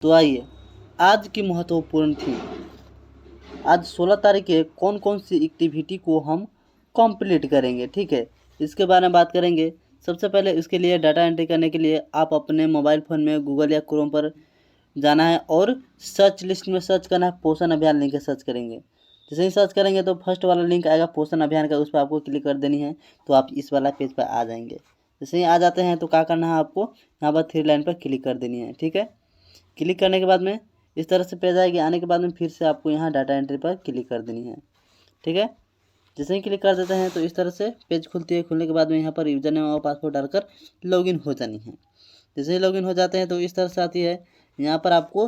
तो आइए आज की महत्वपूर्ण थी, आज 16 तारीख के कौन कौन सी एक्टिविटी को हम कंप्लीट करेंगे। ठीक है, इसके बारे में बात करेंगे। सबसे पहले इसके लिए डाटा एंट्री करने के लिए आप अपने मोबाइल फ़ोन में गूगल या क्रोम पर जाना है और सर्च लिस्ट में सर्च करना है, पोषण अभियान लिंक सर्च करेंगे। जैसे ही सर्च करेंगे तो फर्स्ट वाला लिंक आएगा पोषण अभियान का, उस पर आपको क्लिक कर देनी है तो आप इस वाला पेज पर आ जाएंगे। जैसे ही आ जाते हैं तो क्या करना है, आपको यहाँ पर 3 लाइन पर क्लिक कर देनी है। ठीक है, क्लिक करने के बाद में इस तरह से पेज आएगी। आने के बाद में फिर से आपको यहाँ डाटा एंट्री पर क्लिक कर देनी है। ठीक है, जैसे ही क्लिक कर देते हैं तो इस तरह से पेज खुलती है। खुलने के बाद में यहाँ पर यूज़र नेम और पासवर्ड डालकर लॉगिन हो जानी है। जैसे ही लॉगिन हो जाते हैं तो इस तरह से आती है। यहाँ पर आपको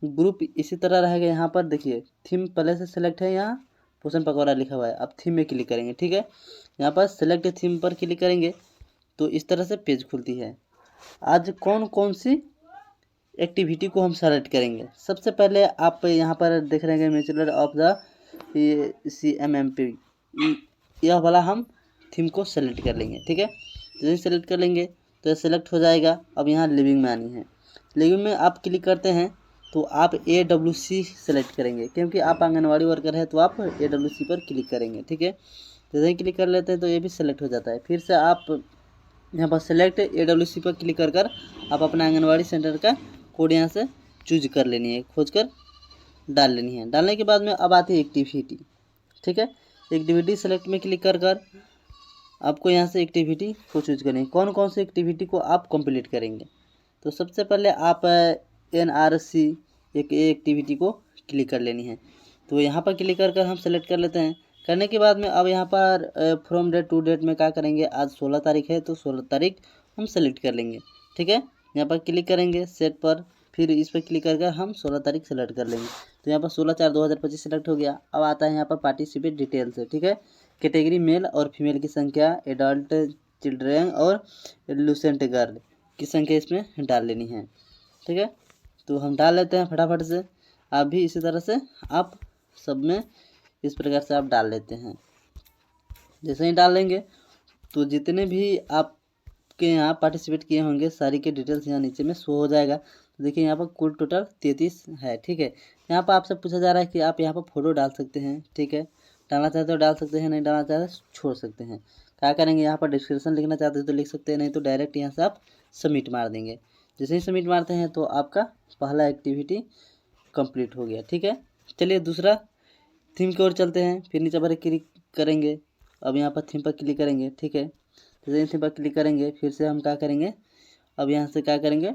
ग्रुप इसी तरह रहेगा। यहाँ पर देखिए थीम पहले से सिलेक्ट है, यहाँ पोषण पकौड़ा लिखा हुआ है। अब थीम में क्लिक करेंगे। ठीक है, यहाँ पर सिलेक्ट थीम पर क्लिक करेंगे तो इस तरह से पेज खुलती है। आज कौन कौन सी एक्टिविटी को हम सेलेक्ट करेंगे। सबसे पहले आप यहाँ पर देख रहे हैं मेचुरल ऑफ द CMMP, यह वाला हम थीम को सेलेक्ट कर लेंगे। ठीक है, जैसे सेलेक्ट कर लेंगे तो सेलेक्ट हो जाएगा। अब यहाँ लिविंग में आनी है। लिविंग में आप क्लिक करते हैं तो आप AWC सेलेक्ट करेंगे, क्योंकि आप आंगनवाड़ी वर्कर है तो आप AWC पर क्लिक करेंगे। ठीक है, जैसे ही क्लिक कर लेते हैं तो ये भी सेलेक्ट हो जाता है। फिर से आप यहाँ पर सेलेक्ट AWC पर क्लिक कर आप अपना आंगनवाड़ी सेंटर का कोड यहाँ से चूज कर लेनी है, खोज कर डाल लेनी है। डालने के बाद में अब आती है एक्टिविटी। ठीक है, एक्टिविटी सेलेक्ट में क्लिक कर आपको यहाँ से एक्टिविटी को चूज करनी है, कौन कौन सी एक्टिविटी को आप कंप्लीट करेंगे। तो सबसे पहले आप NRC एक एक्टिविटी को क्लिक कर लेनी है। तो यहाँ पर क्लिक कर हम सेलेक्ट कर लेते हैं। करने के बाद में अब यहाँ पर फ्रॉम डेट टू डेट में क्या करेंगे, आज 16 तारीख है तो 16 तारीख हम सेलेक्ट कर लेंगे। ठीक है, यहाँ पर क्लिक करेंगे सेट पर, फिर इस पर क्लिक करके हम 16 तारीख सेलेक्ट कर लेंगे। तो यहाँ पर 16/4/2025 सेलेक्ट हो गया। अब आता है यहाँ पर पार्टिसिपेट डिटेल्स है। ठीक है, कैटेगरी मेल और फीमेल की संख्या, एडल्ट, चिल्ड्रेन और लूसेंट गर्ल की संख्या इसमें डाल लेनी है। ठीक है, तो हम डाल लेते हैं फटाफट से। आप भी इसी तरह से आप सब में इस प्रकार से आप डाल लेते हैं। जैसे ही डाल लेंगे तो जितने भी आपके यहाँ पार्टिसिपेट किए होंगे सारी के डिटेल्स यहाँ नीचे में शो हो जाएगा। तो देखिए यहाँ पर कुल टोटल 33 है। ठीक है, यहाँ पर आपसे पूछा जा रहा है कि आप यहाँ पर फोटो डाल सकते हैं। ठीक है, डालना चाहते हो डाल सकते हैं, नहीं डालना चाहते छोड़ सकते हैं। क्या करेंगे, यहाँ पर डिस्क्रिप्शन लिखना चाहते हैं तो लिख सकते हैं, नहीं तो डायरेक्ट यहाँ से आप सबमिट मार देंगे। जैसे ही सबमिट मारते हैं तो आपका पहला एक्टिविटी कंप्लीट हो गया। ठीक है, चलिए दूसरा थीम की ओर चलते हैं। फिर नीचे पर क्लिक करेंगे। अब यहाँ पर थीम पर क्लिक करेंगे। ठीक है, जैसे थीम पर क्लिक करेंगे फिर से हम क्या करेंगे, अब यहाँ से क्या करेंगे,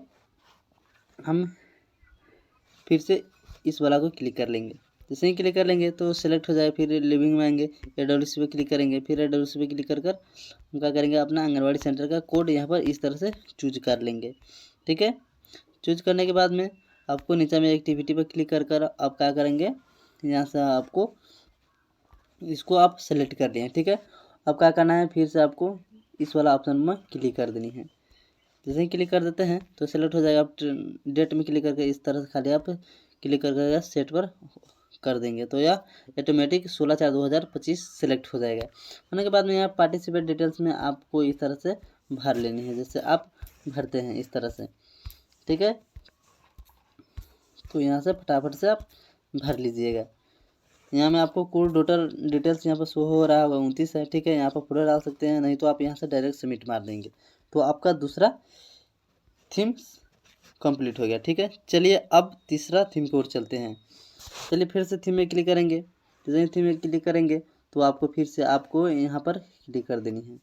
हम फिर से इस वाला को क्लिक कर लेंगे। जैसे ही क्लिक कर लेंगे तो सिलेक्ट हो जाए। फिर लिविंग में आएंगे, AWC पे क्लिक करेंगे। फिर AWC पे क्लिक कर हम क्या करेंगे, अपना आंगनवाड़ी सेंटर का कोड यहाँ पर इस तरह से चूज कर लेंगे। ठीक है, चूज करने के बाद में आपको नीचे में एक्टिविटी पर क्लिक कर आप क्या करेंगे, यहाँ से आपको इसको आप सेलेक्ट कर लिए। ठीक है, अब क्या करना है, फिर से आपको इस वाला ऑप्शन में क्लिक कर देनी है। जैसे ही क्लिक कर देते हैं तो सेलेक्ट हो जाएगा। आप डेट में क्लिक करके इस तरह से खाली आप क्लिक करके सेट पर कर देंगे तो यह ऑटोमेटिक 16/4/2025 सेलेक्ट हो जाएगा। होने के बाद में यहाँ पार्टिसिपेट डिटेल्स में आपको इस तरह से भर लेनी है, जैसे आप भरते हैं इस तरह से। ठीक है, तो यहाँ से फटाफट से आप भर लीजिएगा। यहाँ में आपको कुल टोटल डिटेल्स यहाँ पर शो हो रहा होगा 29 है। ठीक है, यहाँ पर पूरा डाल सकते हैं, नहीं तो आप यहाँ से डायरेक्ट सबमिट मार देंगे तो आपका दूसरा थीम्स कंप्लीट हो गया। ठीक है, चलिए अब तीसरा थीम की ओर चलते हैं। चलिए फिर से थीम में क्लिक करेंगे। जैसे थीम में क्लिक करेंगे तो आपको फिर से आपको यहाँ पर क्लिक कर देनी है।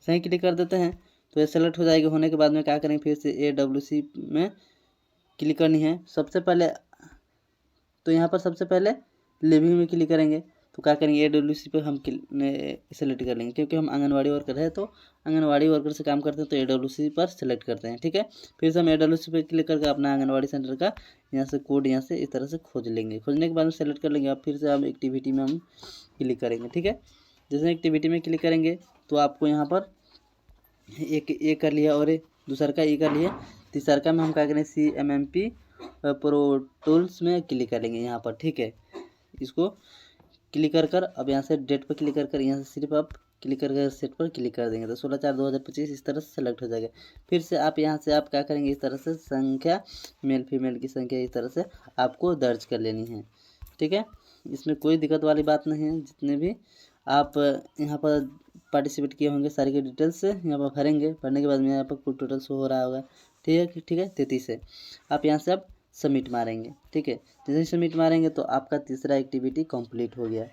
सही क्लिक कर देते हैं तो ये सेलेक्ट हो जाएगी। होने के बाद में क्या करेंगे, फिर से AWC में क्लिक करनी है। सबसे पहले तो यहाँ पर सबसे पहले लिविंग में क्लिक करेंगे तो क्या करेंगे, AWC पे हम सेलेक्ट कर लेंगे, क्योंकि हम आंगनवाड़ी वर्कर है तो आंगनवाड़ी वर्कर से काम करते हैं तो AWC पर सेलेक्ट करते हैं। ठीक है, फिर से हम AWC पे क्लिक करके अपना आंगनवाड़ी सेंटर का यहाँ से कोड यहाँ से इस तरह से खोज लेंगे। खोजने के बाद में सेलेक्ट कर लेंगे। अब फिर से हम एक्टिविटी में हम क्लिक करेंगे। ठीक है, जैसे एक्टिविटी में क्लिक करेंगे तो आपको यहाँ पर एक ए कर लिया और दूसरा का ई कर लिया। तीसरा का में हम क्या करें, CMMP प्रो टूल्स में क्लिक कर लेंगे यहाँ पर। ठीक है, इसको क्लिक कर अब यहाँ से डेट पर क्लिक कर यहाँ से सिर्फ आप क्लिक करके सेट पर क्लिक कर देंगे तो 16/4/2025 इस तरह से सेलेक्ट हो जाएगा। फिर से आप यहाँ से आप क्या करेंगे, इस तरह से संख्या मेल फीमेल की संख्या इस तरह से आपको दर्ज कर लेनी है। ठीक है, इसमें कोई दिक्कत वाली बात नहीं है। जितने भी आप यहाँ पर पार्टिसिपेट किए होंगे सारी की डिटेल्स यहाँ पर भरेंगे। भरने के बाद में यहाँ पर कुल टोटल शो हो रहा होगा। ठीक है 33 है। आप यहाँ से अब सबमिट मारेंगे। ठीक है, जैसे ही सबमिट मारेंगे तो आपका तीसरा एक्टिविटी कंप्लीट हो गया।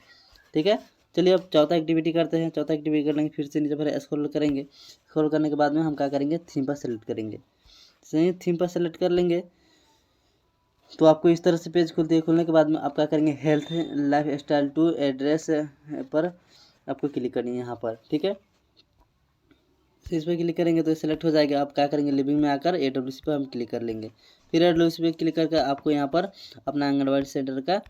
ठीक है, चलिए अब चौथा एक्टिविटी करते हैं। चौथा एक्टिविटी कर लेंगे, फिर से नीचे पर स्क्रॉल करेंगे। स्क्रॉल करने के बाद में हम क्या करेंगे, थीम पर सेलेक्ट करेंगे। जैसे थीम पर सेलेक्ट कर लेंगे तो आपको इस तरह से पेज खुलती है। खुलने के बाद में आप क्या करेंगे, health lifestyle to address पर आपको क्लिक करनी है यहाँ पर। ठीक है, तो इस पर क्लिक करेंगे तो सेलेक्ट हो जाएगा। आप क्या करेंगे, लिविंग में आकर AWC पर हम क्लिक कर लेंगे। फिर AWC पे क्लिक करके आपको यहाँ पर अपना आंगनबाड़ी सेंटर का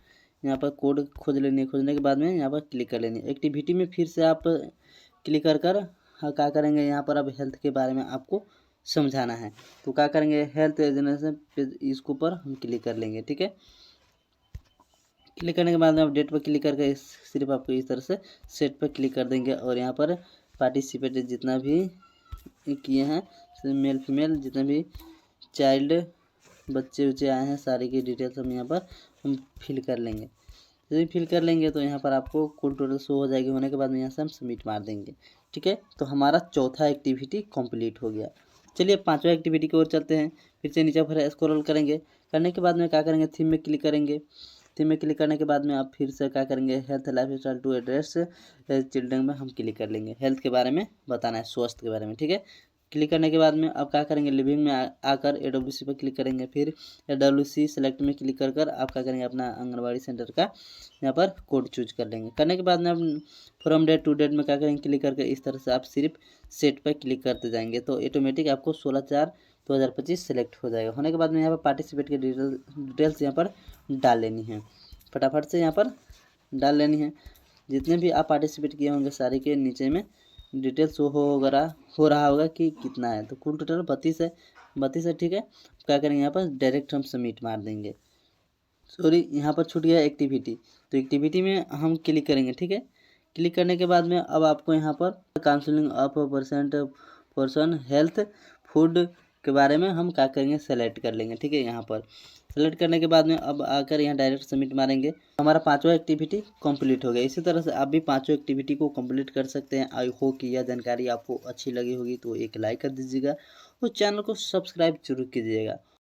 यहाँ पर कोड खोज लेनी है। खोजने के बाद में यहाँ पर क्लिक कर लेनी है। एक्टिविटी में फिर से आप क्लिक कर क्या करेंगे, यहाँ पर अब हेल्थ के बारे में आपको समझाना है। तो क्या करेंगे, हेल्थ एजुकेशन पेज इसके ऊपर हम क्लिक कर लेंगे। ठीक है, क्लिक करने के बाद में आप डेट पर क्लिक करके सिर्फ आपको इस तरह से सेट पर क्लिक कर देंगे और यहाँ पर पार्टिसिपेट जितना भी किए हैं मेल फीमेल जितने भी चाइल्ड बच्चे उच्चे आए हैं सारी की डिटेल्स हम फिल कर लेंगे। जब फिल कर लेंगे तो यहाँ पर आपको कुल टोटल शो हो जाएगी। होने के बाद में यहाँ से हम सबमिट मार देंगे। ठीक है, तो हमारा चौथा एक्टिविटी कंप्लीट हो गया। चलिए पांचवा एक्टिविटी की ओर चलते हैं। फिर से नीचे पर स्क्रॉल करेंगे। करने के बाद में क्या करेंगे, थीम में क्लिक करेंगे। थीम में क्लिक करने के बाद में आप फिर से क्या करेंगे, health lifestyle to address children में हम क्लिक कर लेंगे। हेल्थ के बारे में बताना है, स्वास्थ्य के बारे में। ठीक है, क्लिक करने के बाद में आप क्या करेंगे, लिविंग में आकर AWC पर क्लिक करेंगे। फिर AWC सेलेक्ट में क्लिक कर आप क्या करेंगे, अपना आंगनबाड़ी सेंटर का यहाँ पर कोड चूज कर लेंगे। करने के बाद में आप फ्रॉम डेट टू डेट में क्या करेंगे, क्लिक करके इस तरह से आप सिर्फ सेट पर क्लिक करते जाएंगे तो ऑटोमेटिक आपको 16/4/2025 सेलेक्ट हो जाएगा। होने के बाद में यहाँ पर पार्टिसिपेट की डिटेल्स यहाँ पर डाल लेनी है। फटाफट से यहाँ पर डाल लेनी है। जितने भी आप पार्टिसिपेट किए होंगे सारे के नीचे में डिटेल्स हो रहा होगा कि कितना है। तो कुल टोटल 32 है। 32 है। ठीक है, क्या करेंगे, यहाँ पर डायरेक्ट हम सबमिट मार देंगे। सॉरी, यहाँ पर छूट गया एक्टिविटी। तो एक्टिविटी में हम क्लिक करेंगे। ठीक है, क्लिक करने के बाद में अब आपको यहाँ पर counselling of person health food के बारे में हम क्या करेंगे, सेलेक्ट कर लेंगे। ठीक है, यहाँ पर सेलेक्ट करने के बाद में अब आकर यहाँ डायरेक्ट सबमिट मारेंगे। हमारा पांचवा एक्टिविटी कंप्लीट हो गया। इसी तरह से आप भी पांचों एक्टिविटी को कंप्लीट कर सकते हैं। आई होप कि यह जानकारी आपको अच्छी लगी होगी तो एक लाइक कर दीजिएगा और चैनल को सब्सक्राइब जरूर कीजिएगा।